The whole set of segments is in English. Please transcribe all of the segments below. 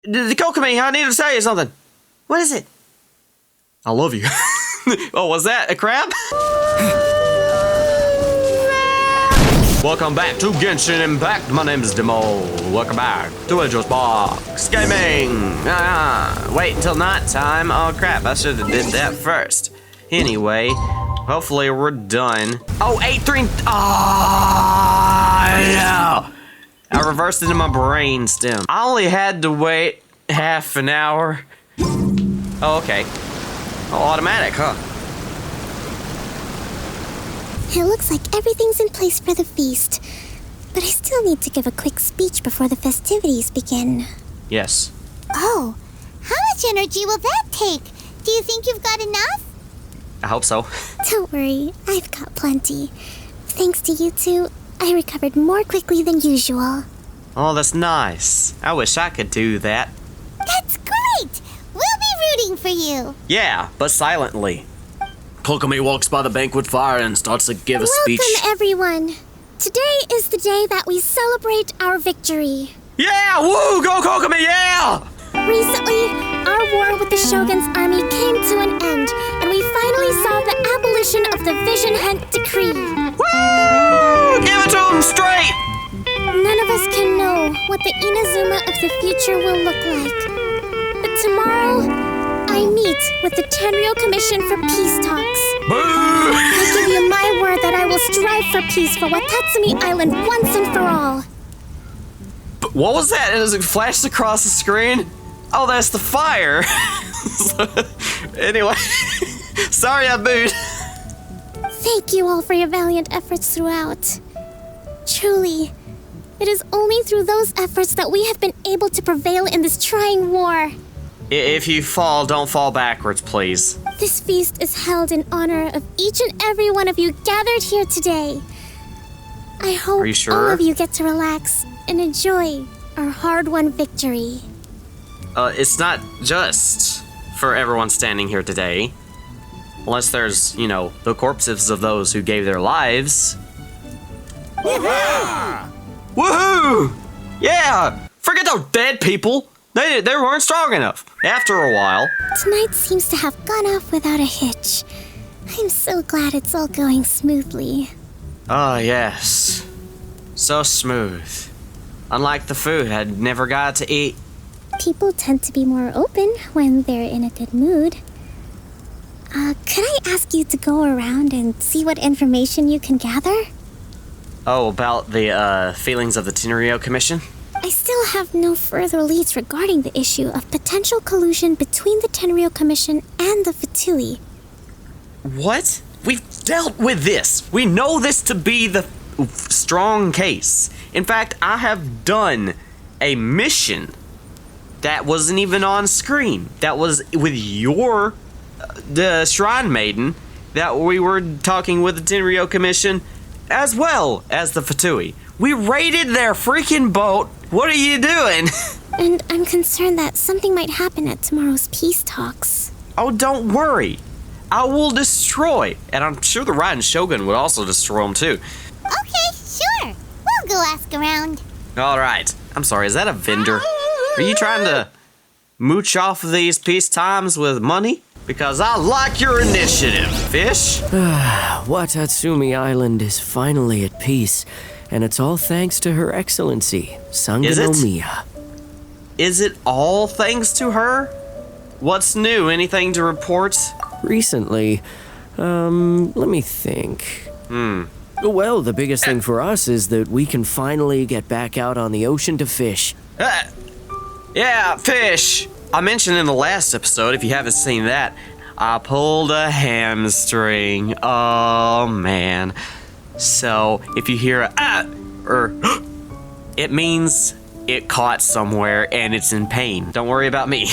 Kokumi, I need to tell you something. What is it? I love you. Oh, was that a crab? Welcome back to Genshin Impact. My name is Demo. Welcome back to Rejoicebox Gaming. Wait until night time. Oh crap, I should have did that first. Anyway, hopefully we're done. Oh, 8-3. No. I reversed into my brain stem. I only had to wait half an hour. Oh, okay. Oh, automatic, huh? It looks like everything's in place for the feast, but I still need to give a quick speech before the festivities begin. Yes. Oh, how much energy will that take? Do you think you've got enough? I hope so. Don't worry, I've got plenty. Thanks to you two, I recovered more quickly than usual. Oh, that's nice. I wish I could do that. That's great! We'll be rooting for you. Yeah, but silently. Kokumi walks by the banquet fire and starts to give a speech. Welcome, everyone. Today is the day that we celebrate our victory. Yeah! Woo! Go Kokumi! Yeah! Recently, our war with the Shogun's army came to an end, and we finally saw the abolition of the Vision Hunt Decree. Woo! Give it to him straight! None of us can know what the Inazuma of the future will look like. But tomorrow, I meet with the Tenryou Commission for Peace Talks. Boo! I give you my word that I will strive for peace for Watatsumi Island once and for all. But what was that? As it flashed across the screen? Oh, that's the fire. Anyway, sorry I booed. Thank you all for your valiant efforts throughout. Truly, it is only through those efforts that we have been able to prevail in this trying war. If you fall, don't fall backwards, please. This feast is held in honor of each and every one of you gathered here today. I hope Are you sure? all of you get to relax and enjoy our hard-won victory. It's not just for everyone standing here today. Unless there's, the corpses of those who gave their lives. Woohoo! Woohoo! Yeah! Forget those dead people! They weren't strong enough. After a while. Tonight seems to have gone off without a hitch. I'm so glad it's all going smoothly. Oh, yes. So smooth. Unlike the food I'd never got to eat. People tend to be more open when they're in a good mood. Could I ask you to go around and see what information you can gather? Oh, about the, feelings of the Tenryou Commission? I still have no further leads regarding the issue of potential collusion between the Tenryou Commission and the Fatui. What? We've dealt with this. We know this to be the strong case. In fact, I have done a mission that wasn't even on screen. That was with your, the Shrine Maiden, that we were talking with the Tenryou Commission as well as the Fatui. We raided their freaking boat. What are you doing? And I'm concerned that something might happen at tomorrow's peace talks. Oh, don't worry. I will destroy. And I'm sure the Riding Shogun would also destroy them too. Okay, sure. We'll go ask around. All right. I'm sorry, is that a vendor? Are you trying to mooch off of these peace times with money? Because I like your initiative, fish. Watatsumi Island is finally at peace, and it's all thanks to Her Excellency, Sangonomiya. Is it all thanks to her? What's new? Anything to report? Recently, let me think. Well, the biggest thing for us is that we can finally get back out on the ocean to fish. Yeah, fish. I mentioned in the last episode, if you haven't seen that, I pulled a hamstring. Oh, man. So, if you hear a or it means it caught somewhere and it's in pain. Don't worry about me.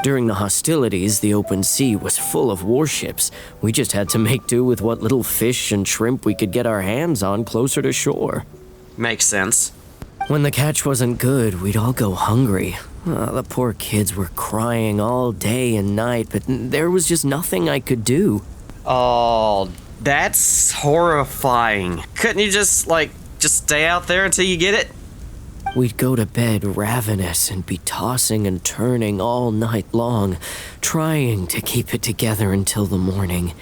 During the hostilities, the open sea was full of warships. We just had to make do with what little fish and shrimp we could get our hands on closer to shore. Makes sense. When the catch wasn't good, we'd all go hungry. The poor kids were crying all day and night, but there was just nothing I could do. Oh, that's horrifying. Couldn't you just stay out there until you get it? We'd go to bed ravenous and be tossing and turning all night long, trying to keep it together until the morning.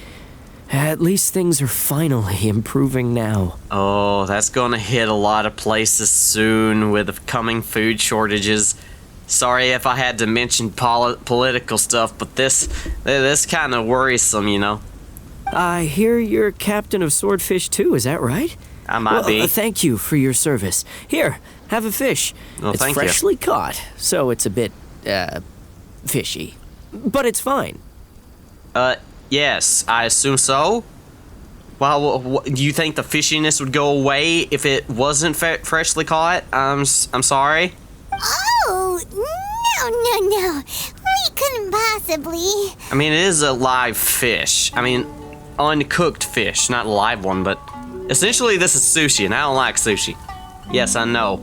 At least things are finally improving now. Oh, that's gonna hit a lot of places soon with the coming food shortages. Sorry if I had to mention political stuff, but this kind of worrisome, you know. I hear you're captain of Swordfish too, is that right? I might be. Thank you for your service. Here, have a fish. Oh, it's thank you. freshly caught, so it's a bit, fishy. But it's fine. Yes, I assume so. Well, do you think the fishiness would go away if it wasn't freshly caught? I'm sorry. Oh, no. We couldn't possibly. I mean, it is a live fish. I mean, uncooked fish, not a live one, but essentially this is sushi, and I don't like sushi. Yes, I know.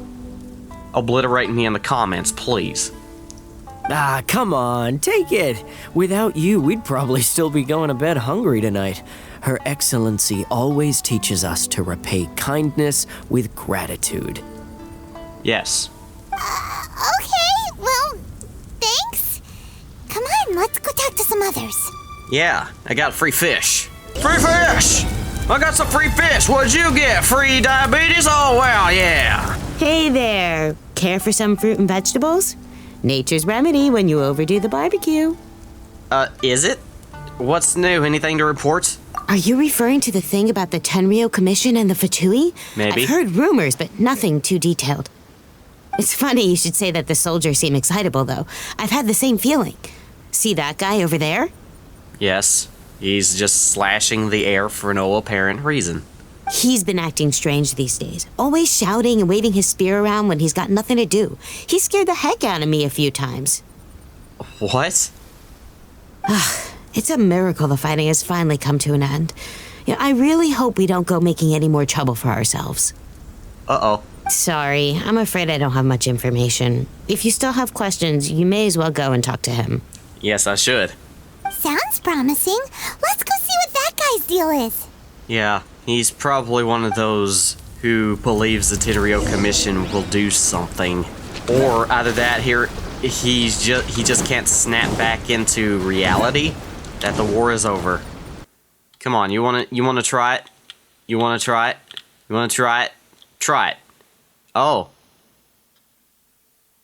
Obliterate me in the comments, please. Ah, come on, take it. Without you, we'd probably still be going to bed hungry tonight. Her Excellency always teaches us to repay kindness with gratitude. Yes. Okay, well, thanks. Come on, let's go talk to some others. Yeah, I got free fish. Free fish! I got some free fish. What'd you get? Free diabetes? Oh, wow, yeah. Hey there. Care for some fruit and vegetables? Nature's remedy when you overdo the barbecue. Is it? What's new? Anything to report? Are you referring to the thing about the Tenryou Commission and the Fatui? Maybe. I've heard rumors, but nothing too detailed. It's funny you should say that the soldiers seem excitable, though. I've had the same feeling. See that guy over there? Yes. He's just slashing the air for no apparent reason. He's been acting strange these days, always shouting and waving his spear around when he's got nothing to do. He scared the heck out of me a few times. What? It's a miracle the fighting has finally come to an end. Yeah, I really hope we don't go making any more trouble for ourselves. Uh-oh. Sorry, I'm afraid I don't have much information. If you still have questions, you may as well go and talk to him. Yes, I should. Sounds promising. Let's go see what that guy's deal is. Yeah, he's probably one of those who believes the Tenryou Commission will do something. Or either that here, he just can't snap back into reality that the war is over. Come on, you wanna try it? You wanna try it? You wanna try it? Try it. Oh.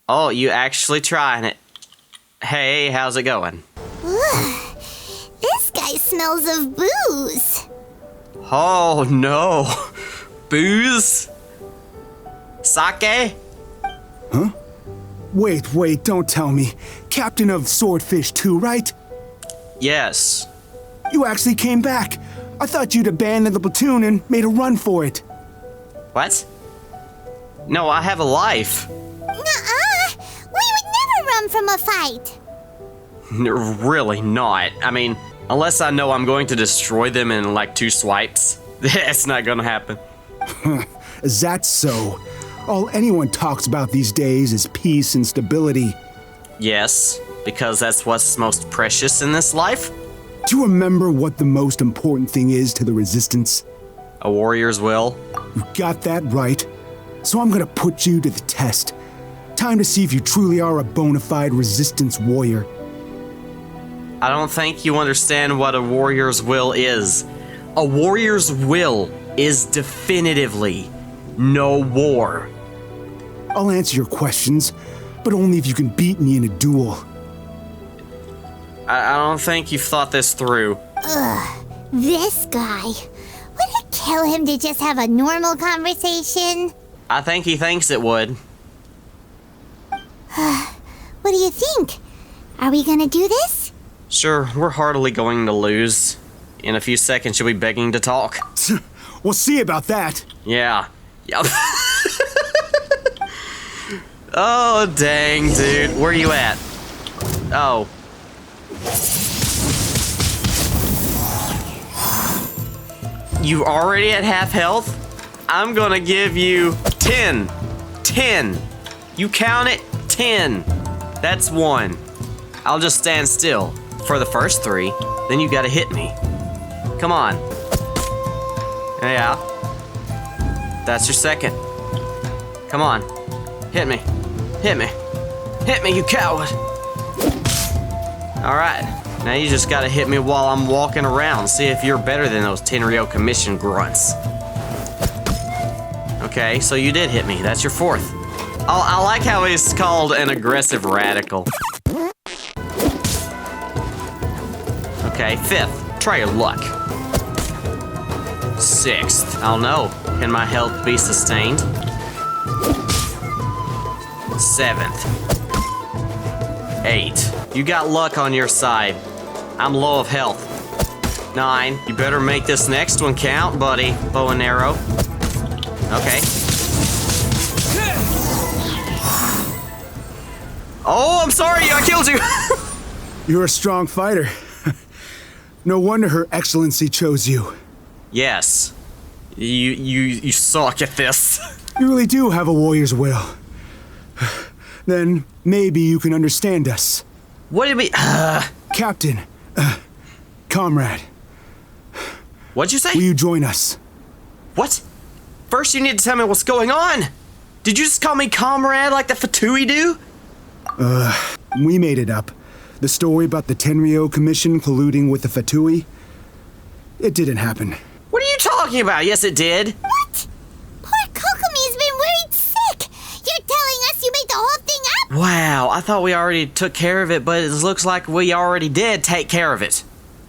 Oh, you actually trying it. Hey, how's it going? This guy smells of booze. Oh no. Booze? Sake? Huh? Wait, don't tell me. Captain of Swordfish 2, right? Yes. You actually came back. I thought you'd abandoned the platoon and made a run for it. What? No, I have a life. Nuh-uh. We would never run from a fight. Really not. I mean, unless I know I'm going to destroy them in like 2 swipes. That's not gonna happen. Is that so? All anyone talks about these days is peace and stability. Yes, because that's what's most precious in this life. Do you remember what the most important thing is to the Resistance? A warrior's will. You got that right. So I'm gonna put you to the test. Time to see if you truly are a bona fide Resistance warrior. I don't think you understand what a warrior's will is. A warrior's will is definitively no war. I'll answer your questions, but only if you can beat me in a duel. I don't think you've thought this through. This guy. Would it kill him to just have a normal conversation? I think he thinks it would. What do you think? Are we gonna do this? Sure, we're hardly going to lose. In a few seconds, you'll be begging to talk. We'll see about that. Yeah. Yep. Oh, dang, dude. Where are you at? Oh. You already at half health? I'm gonna give you 10. 10. You count it? 10. That's 1. I'll just stand still for the first 3, then you gotta hit me. Come on. Yeah. That's your second. Come on. Hit me. Hit me. Hit me, you coward. Alright. Now you just gotta hit me while I'm walking around. See if you're better than those Tenryo Commission grunts. Okay, so you did hit me. That's your fourth. I like how he's called an aggressive radical. Okay, fifth. Try your luck. Sixth. I don't know. Can my health be sustained? Seventh. 8. You got luck on your side. I'm low of health. 9. You better make this next one count, buddy. Bow and arrow. Okay. Oh, I'm sorry, I killed you. You're a strong fighter. No wonder Her Excellency chose you. Yes. You suck at this. You really do have a warrior's will. Then maybe you can understand us. What did we... Captain, comrade, What'd you say? will you join us? What? First you need to tell me what's going on. Did you just call me comrade like the Fatui do? We made it up. The story about the Tenryo Commission colluding with the Fatui, it didn't happen. What are you talking about? Yes, it did. What? Poor Kokomi's been worried sick. You're telling us you made the whole thing up? Wow, I thought we already took care of it, but it looks like we already did take care of it.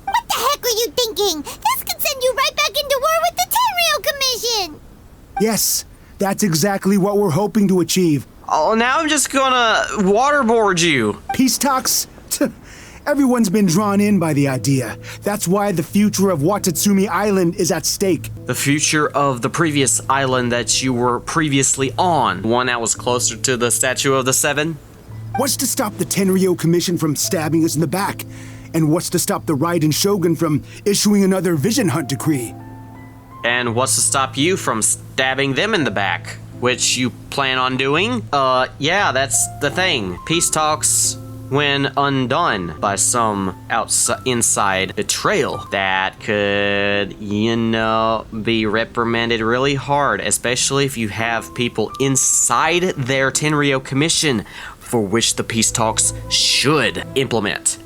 What the heck were you thinking? This could send you right back into war with the Tenryo Commission. Yes, that's exactly what we're hoping to achieve. Oh, now I'm just gonna waterboard you. Peace talks? Everyone's been drawn in by the idea. That's why the future of Watatsumi Island is at stake. The future of the previous island that you were previously on. One that was closer to the Statue of the Seven? What's to stop the Tenryo Commission from stabbing us in the back? And what's to stop the Raiden Shogun from issuing another Vision Hunt decree? And what's to stop you from stabbing them in the back? Which you plan on doing? Yeah, that's the thing. Peace talks, when undone by some inside betrayal, that could, be reprimanded really hard, especially if you have people inside their Tenryo Commission for which the peace talks should implement.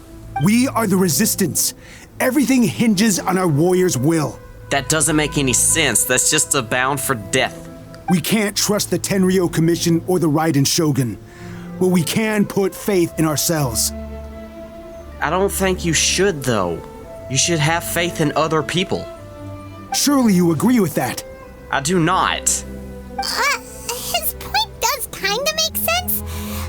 We are the resistance. Everything hinges on our warrior's will. That doesn't make any sense. That's just a bound for death. We can't trust the Tenryo Commission or the Raiden Shogun, but we can put faith in ourselves. I don't think you should, though. You should have faith in other people. Surely you agree with that. I do not. His point does kinda make sense,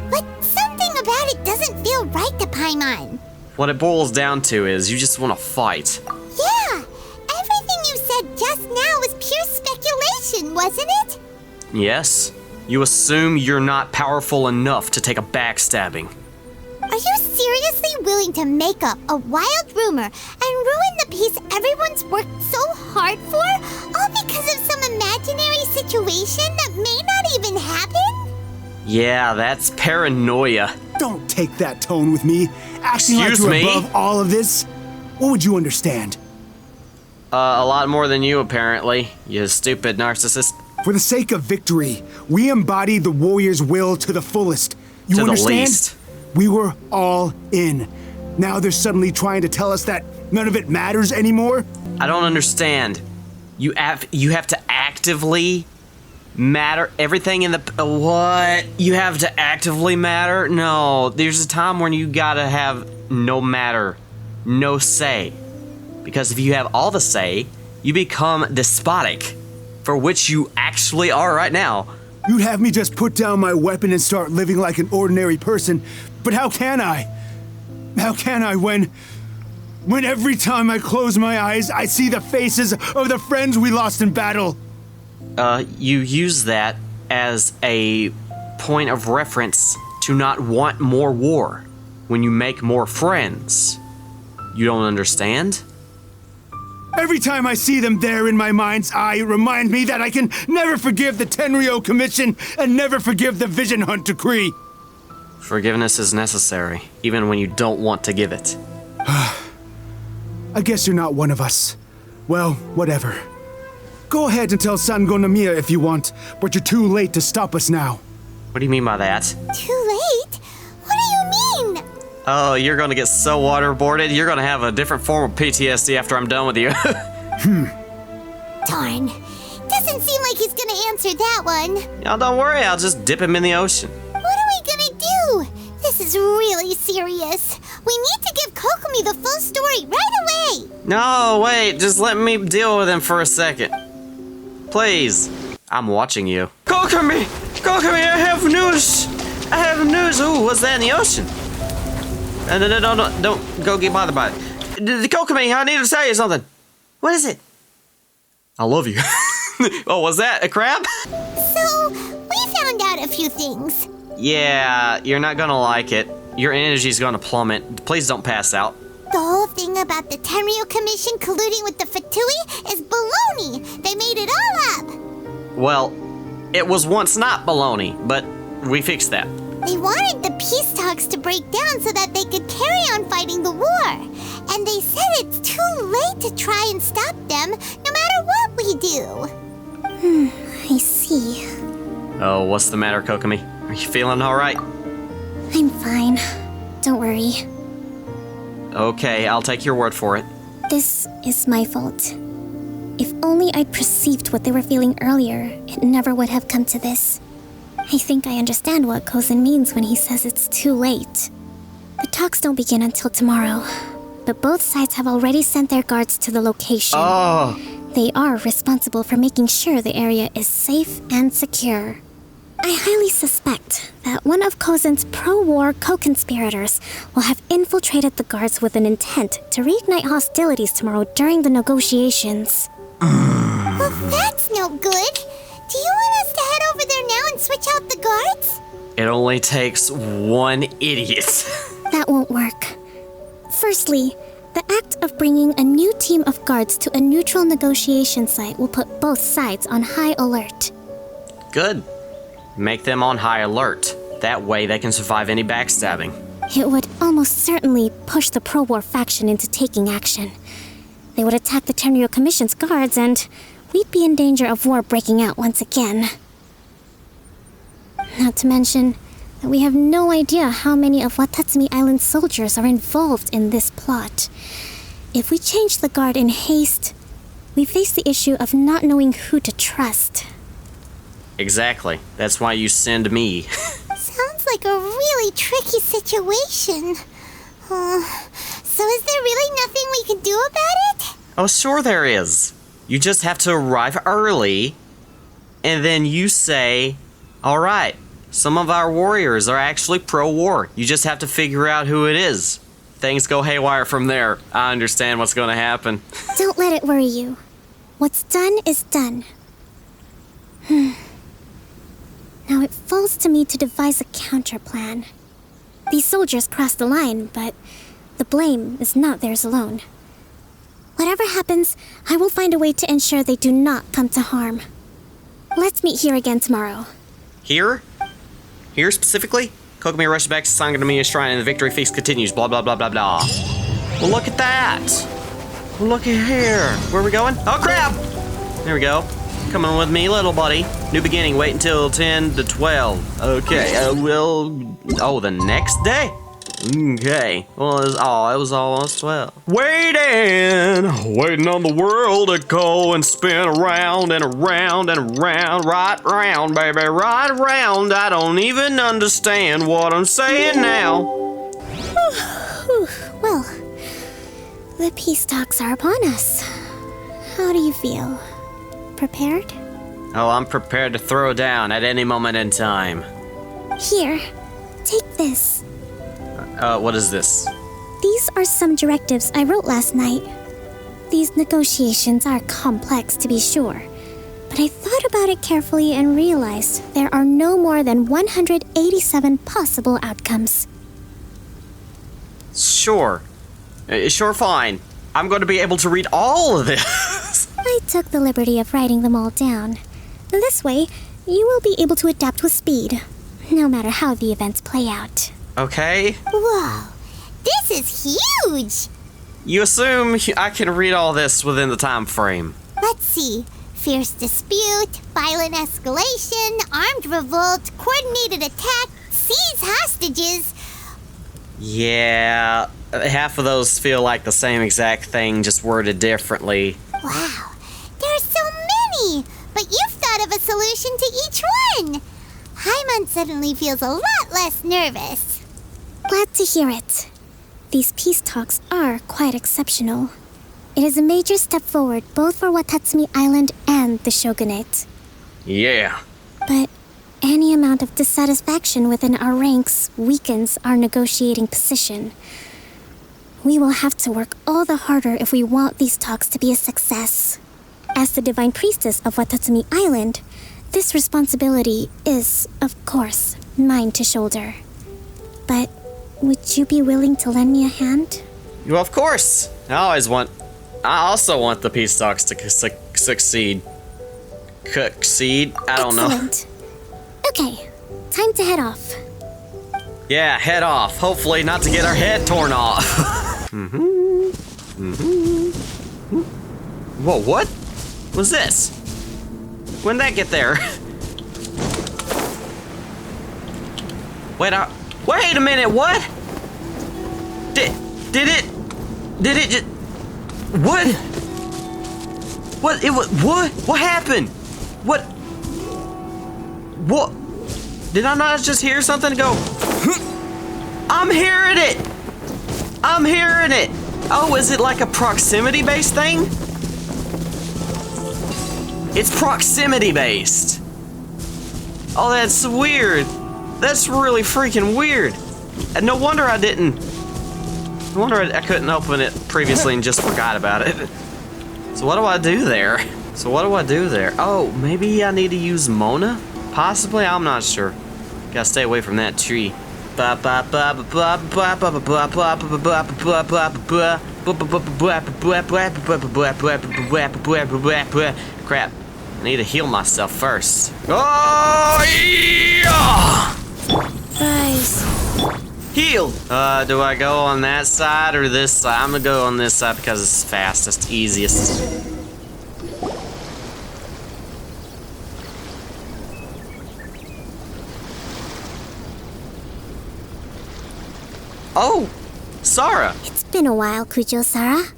but something about it doesn't feel right to Paimon. What it boils down to is you just want to fight. Yeah, everything you said just now was pure speculation, wasn't it? Yes? You assume you're not powerful enough to take a backstabbing. Are you seriously willing to make up a wild rumor and ruin the peace everyone's worked so hard for, all because of some imaginary situation that may not even happen? Yeah, that's paranoia. Don't take that tone with me, acting Excuse like you're me? above all of this. What would you understand? A lot more than you, apparently. You stupid narcissist. For the sake of victory, we embody the warrior's will to the fullest. You To the understand? least. We were all in. Now they're suddenly trying to tell us that none of it matters anymore? I don't understand. You have to actively matter everything in the what? You have to actively matter? No, there's a time when you gotta have no matter, no say. Because if you have all the say, you become despotic, for which you actually are right now. You'd have me just put down my weapon and start living like an ordinary person, but how can I? How can I when every time I close my eyes, I see the faces of the friends we lost in battle? You use that as a point of reference to not want more war when you make more friends. You don't understand? Every time I see them there in my mind's eye, it reminds me that I can never forgive the Tenryo Commission and never forgive the Vision Hunt decree. Forgiveness is necessary, even when you don't want to give it. I guess you're not one of us. Well, whatever. Go ahead and tell Sango Namiya if you want, but you're too late to stop us now. What do you mean by that? Too late? What do you mean? Oh, you're gonna get so waterboarded, you're gonna have a different form of PTSD after I'm done with you. Darn. Doesn't seem like he's gonna answer that one. Y'all don't worry, I'll just dip him in the ocean. What are we gonna do? This is really serious. We need to give Kokomi the full story right away. No, wait, just let me deal with him for a second. Please. I'm watching you. Kokomi! Kokomi, I have news! I have news! Ooh, what's that in the ocean? No, don't go get bothered by it. Kokomi, I need to tell you something. What is it? I love you. Oh, was that a crab? So, we found out a few things. Yeah, you're not gonna like it. Your energy's gonna plummet. Please don't pass out. The whole thing about the Tenryu Commission colluding with the Fatui is baloney. They made it all up. Well, it was once not baloney, but we fixed that. They wanted the peace talks to break down so that they could carry on fighting the war. And they said it's too late to try and stop them, no matter what we do. I see. Oh, what's the matter, Kokomi? Are you feeling alright? I'm fine. Don't worry. Okay, I'll take your word for it. This is my fault. If only I'd perceived what they were feeling earlier, it never would have come to this. I think I understand what Kozan means when he says it's too late. The talks don't begin until tomorrow, but both sides have already sent their guards to the location. Oh, They are responsible for making sure the area is safe and secure. I highly suspect that one of Kozan's pro-war co-conspirators will have infiltrated the guards with an intent to reignite hostilities tomorrow during the negotiations. Well, that's no good. Do you want us to head over there now and switch out the guards? it only takes one idiot. That won't work. Firstly, the act of bringing a new team of guards to a neutral negotiation site will put both sides on high alert. Good. Make them on high alert. That way they can survive any backstabbing. It would almost certainly push the pro-war faction into taking action. They would attack the Tenryu Commission's guards, and we'd be in danger of war breaking out once again. Not to mention that we have no idea how many of Watatsumi Island's soldiers are involved in this plot. If we change the guard in haste, we face the issue of not knowing who to trust. Exactly. That's why you send me. Sounds like a really tricky situation. So is there really nothing we can do about it? Oh, sure there is. You just have to arrive early, and then you say, all right, some of our warriors are actually pro-war. You just have to figure out who it is. Things go haywire from there. I understand what's going to happen. Don't let it worry you. What's done is done. Now it falls to me to devise a counter plan. These soldiers crossed the line, but the blame is not theirs alone. Whatever happens, I will find a way to ensure they do not come to harm. Let's meet here again tomorrow. Here? Here specifically? Kokomi rushes back to Sanganamiya Shrine and the victory feast continues. Blah, blah, blah, blah, blah. Well, look at that. Look at here. Where are we going? Oh, crap! There we go. Coming with me, little buddy. New beginning. Wait until 10 to 12. Okay. Oh, the next day? Okay. Well, it was almost 12. Waiting on the world to go and spin around and around and around. Right round, baby, right round. I don't even understand what I'm saying now. Well, the peace talks are upon us. How do you feel? Prepared? Oh, I'm prepared to throw down at any moment in time. Here, take this. What is this? These are some directives I wrote last night. These negotiations are complex, to be sure, but I thought about it carefully and realized there are no more than 187 possible outcomes. Sure. Sure, fine. I'm going to be able to read all of this. I took the liberty of writing them all down. This way, you will be able to adapt with speed, no matter how the events play out. Okay. Whoa, this is huge! You assume I can read all this within the time frame. Let's see. Fierce dispute, violent escalation, armed revolt, coordinated attack, seize hostages. Yeah, half of those feel like the same exact thing, just worded differently. Wow, there are so many! But you've thought of a solution to each one! Hyman suddenly feels a lot less nervous. Glad to hear it. These peace talks are quite exceptional. It is a major step forward both for Watatsumi Island and the Shogunate. Yeah. But any amount of dissatisfaction within our ranks weakens our negotiating position. We will have to work all the harder if we want these talks to be a success. As the Divine Priestess of Watatsumi Island, this responsibility is, of course, mine to shoulder. But would you be willing to lend me a hand? Well, of course. I also want the peace talks to succeed. Succeed? I don't know. Excellent. Okay, time to head off. Yeah, head off. Hopefully not to get our head torn off. Whoa, what? What's this? When'd that get there? Wait a minute, what? Did it just... What? What happened? What? Did I not just hear something go? I'm hearing it! Oh, is it like a proximity-based thing? It's proximity-based. Oh, that's weird. That's really freaking weird. And no wonder I couldn't open it previously and just forgot about it. So what do I do there? Oh, maybe I need to use Mona? Possibly, I'm not sure. Gotta stay away from that tree. Crap. I need to heal myself first. Oh, yeah! Guys. Heal! Do I go on that side or this side? I'm gonna go on this side because it's fastest, easiest. Oh! Sara! It's been a while, Kujo-Sara.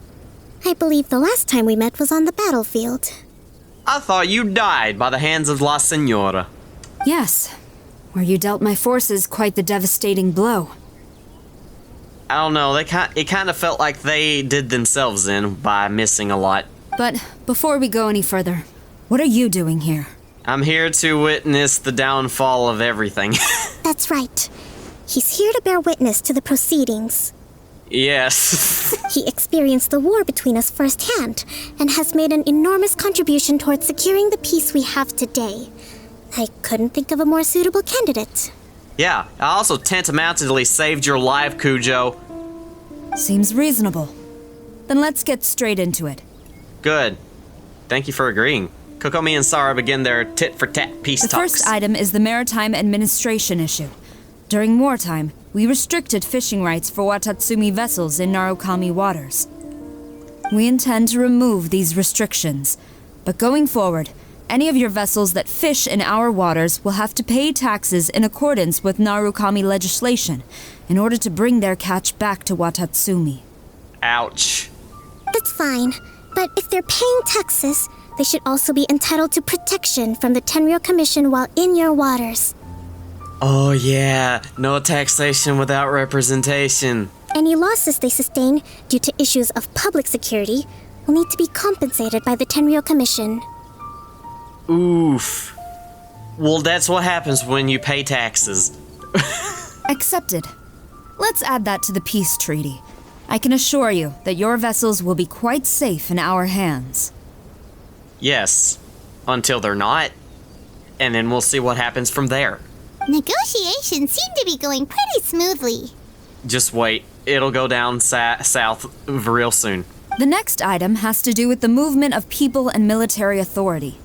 I believe the last time we met was on the battlefield. I thought you died by the hands of La Senora. Yes, where you dealt my forces quite the devastating blow. I don't know, it kind of felt like they did themselves in by missing a lot. But before we go any further, what are you doing here? I'm here to witness the downfall of everything. That's right. He's here to bear witness to the proceedings. Yes. He experienced the war between us firsthand and has made an enormous contribution towards securing the peace we have today. I couldn't think of a more suitable candidate. Yeah, I also tantamountably saved your life, Kujo. Seems reasonable. Then let's get straight into it. Good. Thank you for agreeing. Kokomi and Sara begin their tit-for-tat peace The talks. first item is the maritime administration issue. During wartime, we restricted fishing rights for Watatsumi vessels in Narukami waters. We intend to remove these restrictions, but going forward, any of your vessels that fish in our waters will have to pay taxes in accordance with Narukami legislation in order to bring their catch back to Watatsumi. Ouch. That's fine, but if they're paying taxes, they should also be entitled to protection from the Tenryou Commission while in your waters. Oh yeah, no taxation without representation. Any losses they sustain due to issues of public security will need to be compensated by the Tenryou Commission. Oof. Well, that's what happens when you pay taxes. Accepted. Let's add that to the peace treaty. I can assure you that your vessels will be quite safe in our hands. Yes, until they're not. And then we'll see what happens from there. Negotiations seem to be going pretty smoothly. Just wait, it'll go down south real soon. The next item has to do with the movement of people and military authority.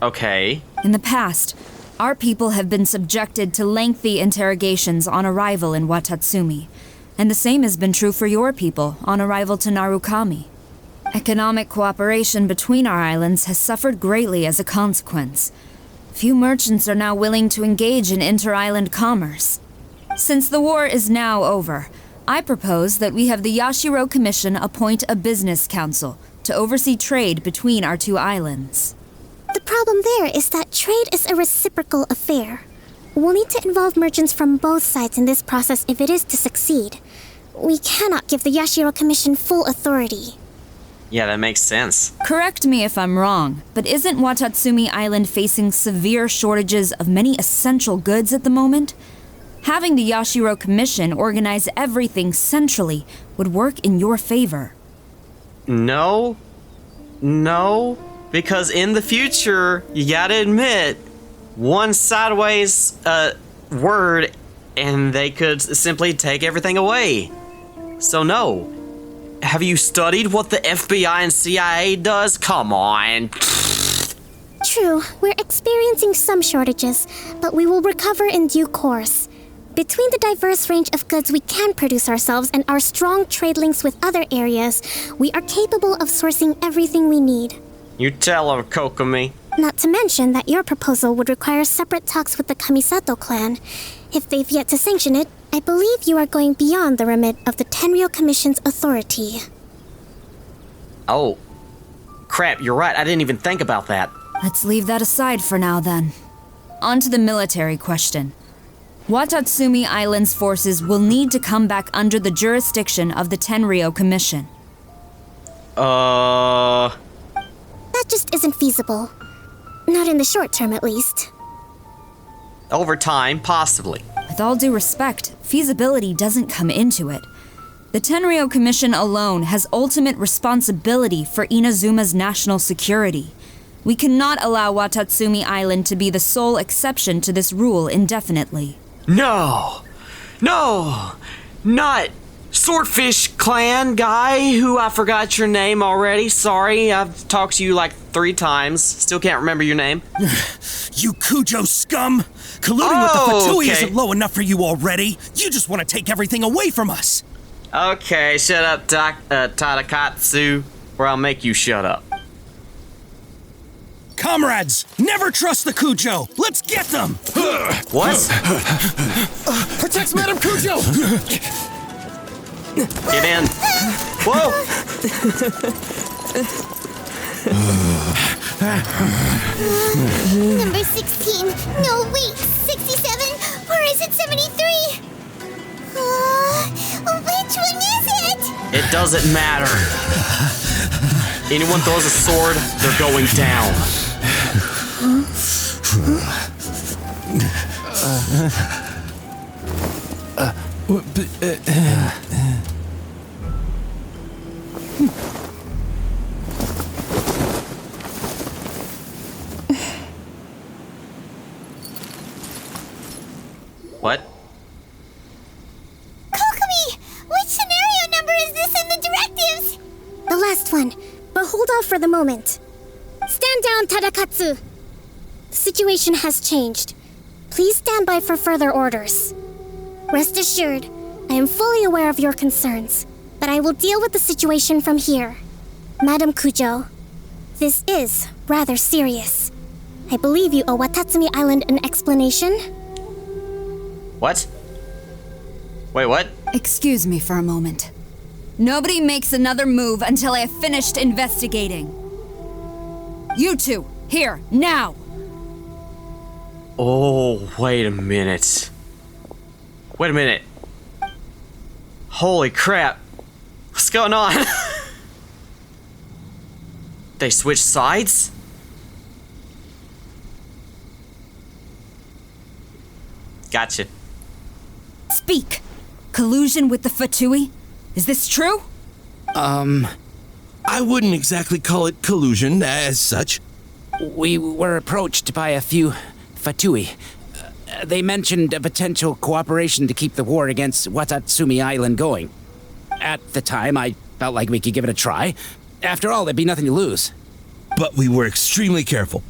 Okay. In the past, our people have been subjected to lengthy interrogations on arrival in Watatsumi, and the same has been true for your people on arrival to Narukami. Economic cooperation between our islands has suffered greatly as a consequence. Few merchants are now willing to engage in inter-island commerce. Since the war is now over, I propose that we have the Yashiro Commission appoint a business council to oversee trade between our two islands. The problem there is that trade is a reciprocal affair. We'll need to involve merchants from both sides in this process if it is to succeed. We cannot give the Yashiro Commission full authority. Yeah, that makes sense. Correct me if I'm wrong, but isn't Watatsumi Island facing severe shortages of many essential goods at the moment? Having the Yashiro Commission organize everything centrally would work in your favor. No, because in the future, you gotta admit, one sideways word and they could simply take everything away. So no. Have you studied what the FBI and CIA does? Come on. True, we're experiencing some shortages, but we will recover in due course. Between the diverse range of goods we can produce ourselves and our strong trade links with other areas, we are capable of sourcing everything we need. You tell her, Kokomi. Not to mention that your proposal would require separate talks with the Kamisato clan. If they've yet to sanction it, I believe you are going beyond the remit of the Tenryou Commission's authority. Oh, crap, you're right. I didn't even think about that. Let's leave that aside for now, then. On to the military question. Watatsumi Island's forces will need to come back under the jurisdiction of the Tenryou Commission. That just isn't feasible. Not in the short term, at least. Over time, possibly. With all due respect, feasibility doesn't come into it. The Tenryou Commission alone has ultimate responsibility for Inazuma's national security. We cannot allow Watatsumi Island to be the sole exception to this rule indefinitely. No, not Swordfish Clan guy who I forgot your name already. Sorry, I've talked to you like 3 times. Still can't remember your name. You Kujo scum! Colluding with the Fatui isn't low enough for you already. You just want to take everything away from us. Okay, shut up, Tadakatsu, or I'll make you shut up. Comrades, never trust the Kujo. Let's get them. What? Protect Madam Kujo. Get in. Whoa! Number 16. No, wait. 67? Or is it 73? Which one is it? It doesn't matter. Anyone throws a sword, they're going down. What? Kokomi! Which scenario number is this in the directives? The last one, but hold off for the moment. Stand down, Tadakatsu! The situation has changed. Please stand by for further orders. Rest assured, I am fully aware of your concerns, but I will deal with the situation from here. Madam Kujo, this is rather serious. I believe you owe Watatsumi Island an explanation. What? Wait, what? Excuse me for a moment. Nobody makes another move until I have finished investigating. You two, here, now! Oh, wait a minute. Wait a minute. Holy crap. What's going on? They switched sides? Gotcha. Speak! Collusion with the Fatui? Is this true? I wouldn't exactly call it collusion as such. We were approached by a few Fatui. They mentioned a potential cooperation to keep the war against Watatsumi Island going. At the time, I felt like we could give it a try. After all, there'd be nothing to lose. But we were extremely careful.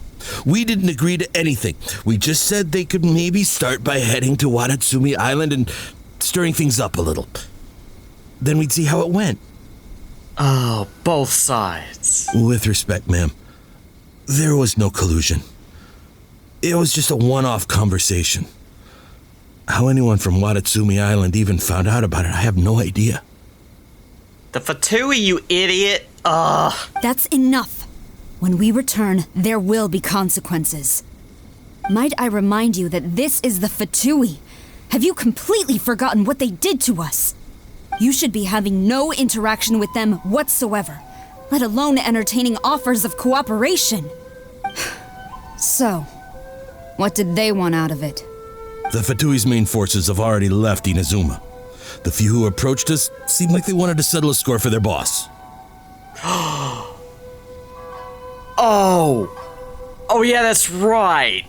We didn't agree to anything. We just said they could maybe start by heading to Watatsumi Island and stirring things up a little. Then we'd see how it went. Oh, both sides. With respect, ma'am, there was no collusion. It was just a one-off conversation. How anyone from Watatsumi Island even found out about it, I have no idea. The Fatui, you idiot! Ugh. That's enough. When we return, there will be consequences. Might I remind you that this is the Fatui? Have you completely forgotten what they did to us? You should be having no interaction with them whatsoever, let alone entertaining offers of cooperation. So, what did they want out of it? The Fatui's main forces have already left Inazuma. The few who approached us seemed like they wanted to settle a score for their boss. Oh yeah, that's right.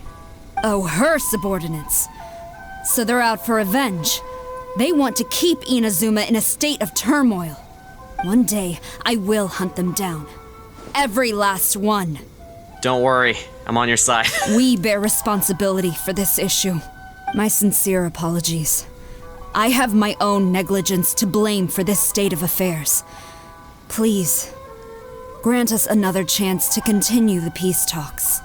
Oh, her subordinates. So they're out for revenge. They want to keep Inazuma in a state of turmoil. One day, I will hunt them down. Every last one. Don't worry, I'm on your side. We bear responsibility for this issue. My sincere apologies. I have my own negligence to blame for this state of affairs. Please, grant us another chance to continue the peace talks.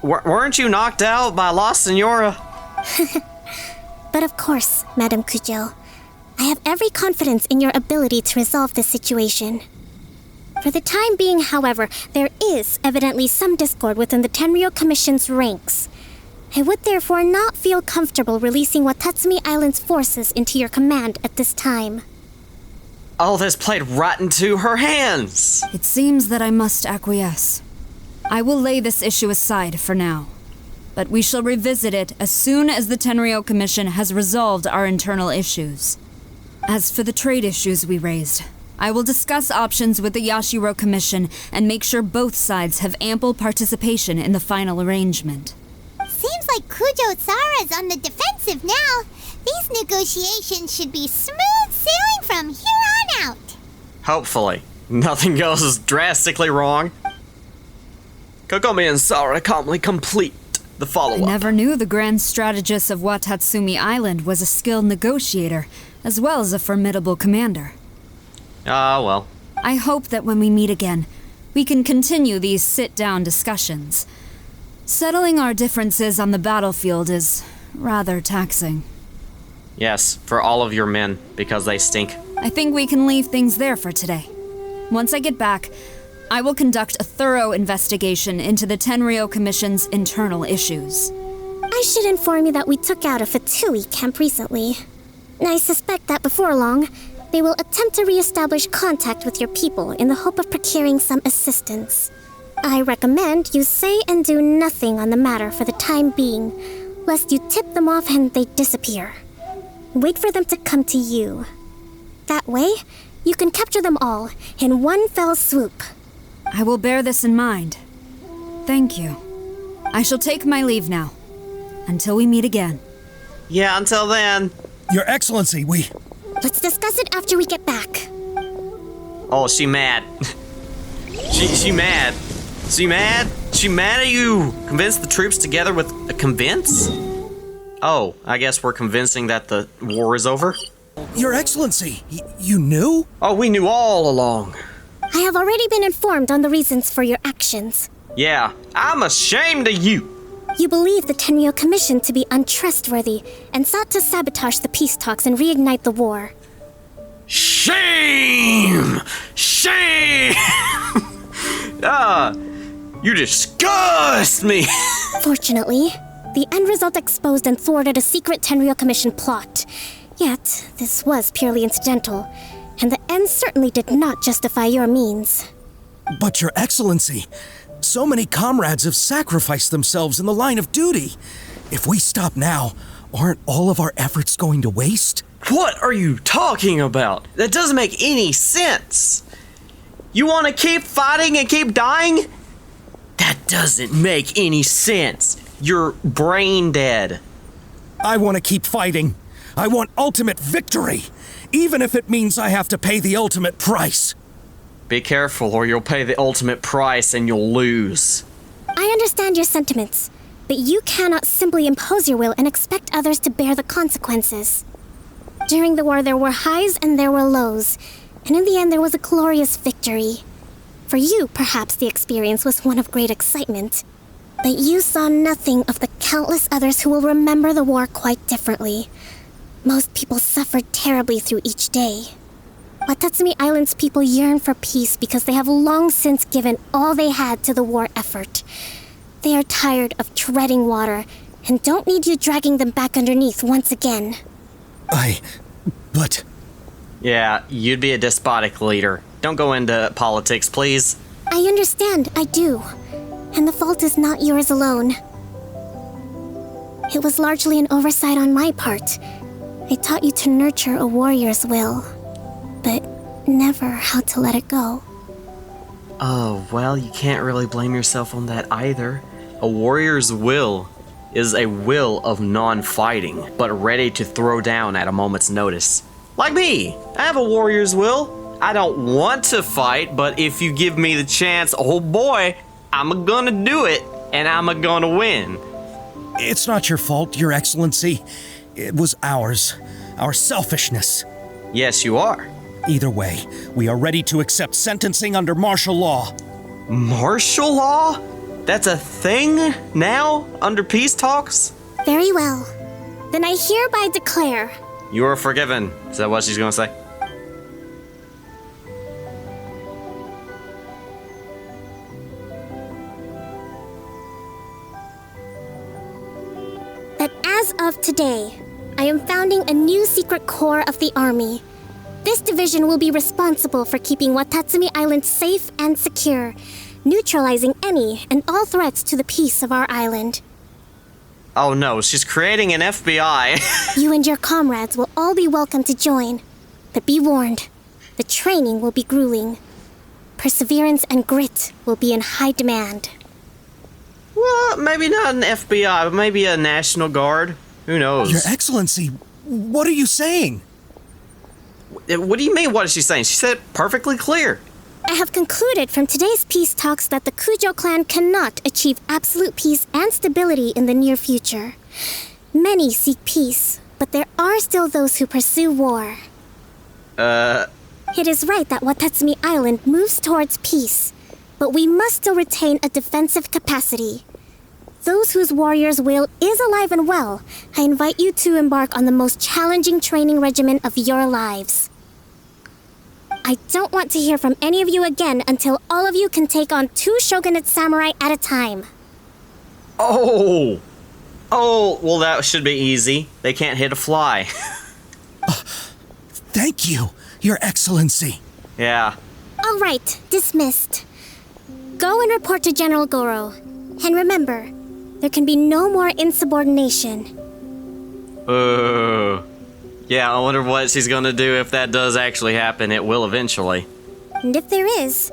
Weren't you knocked out by La Senora? But of course, Madame Kujo. I have every confidence in your ability to resolve this situation. For the time being, however, there is evidently some discord within the Tenryou Commission's ranks. I would therefore not feel comfortable releasing Watatsumi Island's forces into your command at this time. All this played right into her hands. It seems that I must acquiesce. I will lay this issue aside for now, but we shall revisit it as soon as the Tenryou Commission has resolved our internal issues. As for the trade issues we raised, I will discuss options with the Yashiro Commission and make sure both sides have ample participation in the final arrangement. Seems like Kujo-sara's on the defensive now. These negotiations should be smooth sailing from here on out. Hopefully. Nothing goes drastically wrong. Kokomi and Sara calmly complete the follow-up. I never knew the grand strategist of Watatsumi Island was a skilled negotiator, as well as a formidable commander. Well. I hope that when we meet again, we can continue these sit-down discussions. Settling our differences on the battlefield is rather taxing. Yes, for all of your men, because they stink. I think we can leave things there for today. Once I get back, I will conduct a thorough investigation into the Tenryou Commission's internal issues. I should inform you that we took out a Fatui camp recently. I suspect that before long, they will attempt to re-establish contact with your people in the hope of procuring some assistance. I recommend you say and do nothing on the matter for the time being, lest you tip them off and they disappear. Wait for them to come to you. That way, you can capture them all in one fell swoop. I will bear this in mind. Thank you. I shall take my leave now. Until we meet again. Yeah, until then. Your Excellency, Let's discuss it after we get back. Oh, she mad. she mad. She mad? She mad at you? Convince the troops together with a convince? Oh, I guess we're convincing that the war is over? Your Excellency, you knew? Oh, we knew all along. I have already been informed on the reasons for your actions. Yeah, I'm ashamed of you. You believe the Tenryou Commission to be untrustworthy and sought to sabotage the peace talks and reignite the war. Shame! Shame! You disgust me! Fortunately, the end result exposed and thwarted a secret Tenryou Commission plot. Yet, this was purely incidental, and the end certainly did not justify your means. But Your Excellency, so many comrades have sacrificed themselves in the line of duty. If we stop now, aren't all of our efforts going to waste? What are you talking about? That doesn't make any sense. You want to keep fighting and keep dying? That doesn't make any sense. You're brain dead. I want to keep fighting. I want ultimate victory, even if it means I have to pay the ultimate price. Be careful or you'll pay the ultimate price and you'll lose. I understand your sentiments, but you cannot simply impose your will and expect others to bear the consequences. During the war, there were highs and there were lows, and in the end there was a glorious victory. For you, perhaps the experience was one of great excitement, but you saw nothing of the countless others who will remember the war quite differently. Most people suffered terribly through each day. Watatsumi Island's people yearn for peace because they have long since given all they had to the war effort. They are tired of treading water and don't need you dragging them back underneath once again. But... Yeah, you'd be a despotic leader. Don't go into politics, please. I understand, I do. And the fault is not yours alone. It was largely an oversight on my part. I taught you to nurture a warrior's will, but never how to let it go. Oh, well, you can't really blame yourself on that either. A warrior's will is a will of non-fighting, but ready to throw down at a moment's notice. Like me, I have a warrior's will. I don't want to fight, but if you give me the chance, oh boy, I'm gonna do it, and I'm gonna win. It's not your fault, Your Excellency. It was ours. Our selfishness. Yes, you are. Either way, we are ready to accept sentencing under martial law. Martial law? That's a thing now, under peace talks? Very well. Then I hereby declare... You are forgiven. Is that what she's gonna say? that as of today, I am founding a new secret corps of the army. This division will be responsible for keeping Watatsumi Island safe and secure, neutralizing any and all threats to the peace of our island. Oh no, she's creating an FBI. You and your comrades will all be welcome to join, but be warned, the training will be grueling. Perseverance and grit will be in high demand. Well, maybe not an FBI, but maybe a National Guard. Who knows? Your Excellency, what are you saying? What do you mean, what is she saying? She said it perfectly clear. I have concluded from today's peace talks that the Kujo clan cannot achieve absolute peace and stability in the near future. Many seek peace, but there are still those who pursue war. It is right that Watatsumi Island moves towards peace, but we must still retain a defensive capacity. Those whose warrior's will is alive and well, I invite you to embark on the most challenging training regimen of your lives. I don't want to hear from any of you again until all of you can take on 2 shogunate samurai at a time. Oh, well that should be easy. They can't hit a fly. Thank you, Your Excellency. Yeah. All right, dismissed. Go and report to General Goro. And remember, there can be no more insubordination. Yeah, I wonder what she's gonna do if that does actually happen. It will eventually. And if there is,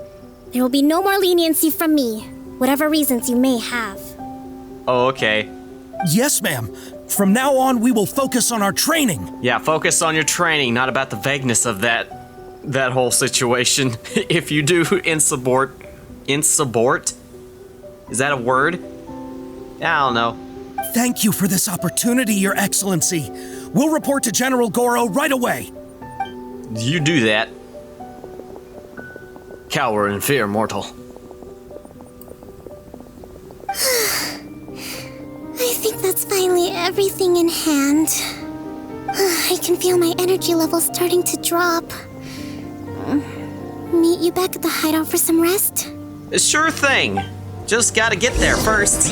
there will be no more leniency from me, whatever reasons you may have. Oh, okay. Yes, ma'am. From now on, we will focus on our training. Yeah, focus on your training, not about the vagueness of that whole situation. If you do insubort? Is that a word? I don't know. Thank you for this opportunity, Your Excellency. We'll report to General Goro right away. You do that. Cower in fear, mortal. I think that's finally everything in hand. I can feel my energy levels starting to drop. Meet you back at the hideout for some rest? Sure thing. Just gotta get there first.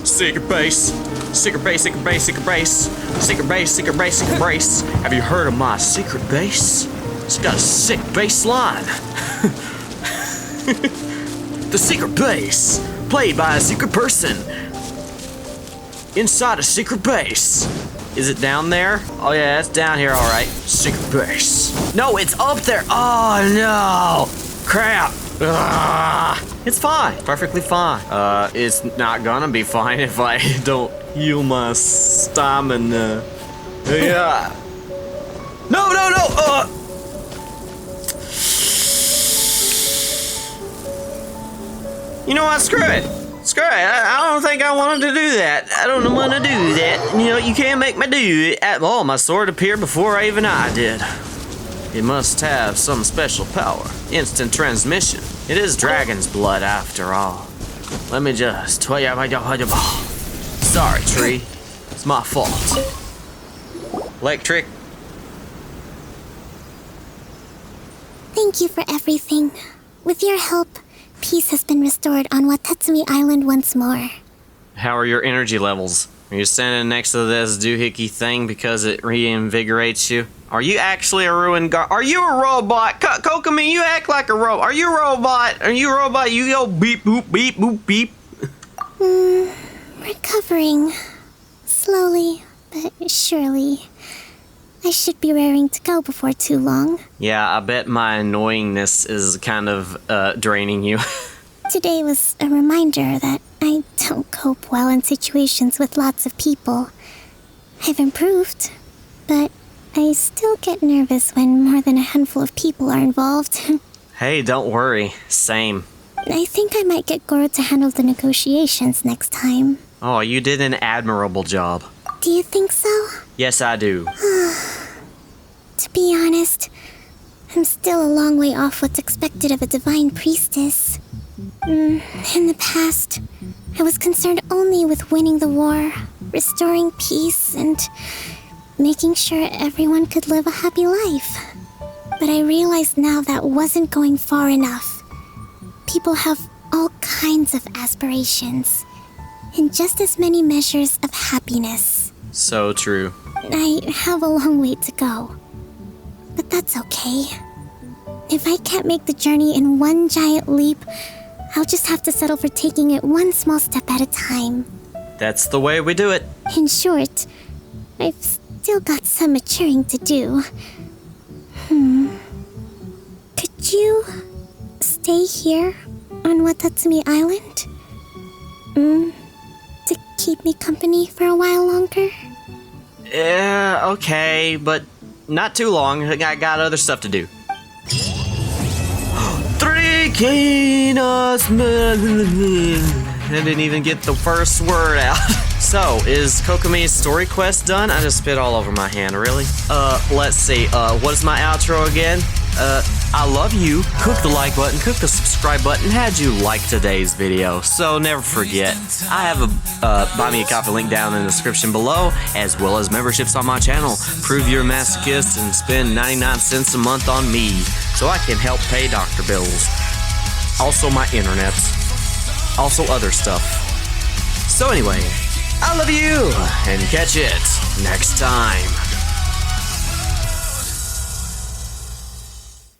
Secret base. Secret base, secret base, secret base. Secret base, secret base, secret base. Have you heard of my secret base? It's got a sick bass line. The secret base, played by a secret person. Inside a secret base. Is it down there? Oh yeah, it's down here, alright. Secret base. No, it's up there. Oh no. Crap. Ugh. It's fine. Perfectly fine. It's not gonna be fine if I don't heal my stamina. Yeah. No. You know what? Screw it. I don't think I wanted to do that. I don't want to do that. You know, you can't make me do it. Oh, my sword appeared before I did. It must have some special power. Instant transmission. It is dragon's blood after all. Let me just... Sorry, tree. It's my fault. Electric. Thank you for everything. With your help, peace has been restored on Watatsumi Island once more. How are your energy levels? Are you standing next to this doohickey thing because it reinvigorates you? Are you actually a ruined Are you a robot? Kokomi, you act like a robot. Are you a robot? Are you a robot? You go beep, boop, beep, boop, beep. Recovering. Slowly, but surely. I should be raring to go before too long. Yeah, I bet my annoyingness is kind of draining you. Today was a reminder that I don't cope well in situations with lots of people. I've improved, but I still get nervous when more than a handful of people are involved. Hey, don't worry. Same. I think I might get Goro to handle the negotiations next time. Oh, you did an admirable job. Do you think so? Yes, I do. To be honest, I'm still a long way off what's expected of a divine priestess. In the past, I was concerned only with winning the war, restoring peace, and making sure everyone could live a happy life. But I realized now that wasn't going far enough. People have all kinds of aspirations, and just as many measures of happiness. So true. I have a long way to go. But that's okay. If I can't make the journey in one giant leap, I'll just have to settle for taking it one small step at a time. That's the way we do it. In short, I've still got some maturing to do. Could you stay here on Watatsumi Island? To keep me company for a while longer? Yeah, okay, but not too long. I got other stuff to do. 3 Kinos. I didn't even get the first word out. So, is Kokomi's story quest done? I just spit all over my hand, really? Let's see. What is my outro again? I love you. Click the like button, click the subscribe button. How'd you like today's video? So never forget, I have a buy me a coffee link down in the description below, as well as memberships on my channel. Prove you're a masochist and spend 99 cents a month on me, so I can help pay doctor bills. Also my internet. Also other stuff. So anyway, I love you, and catch it next time.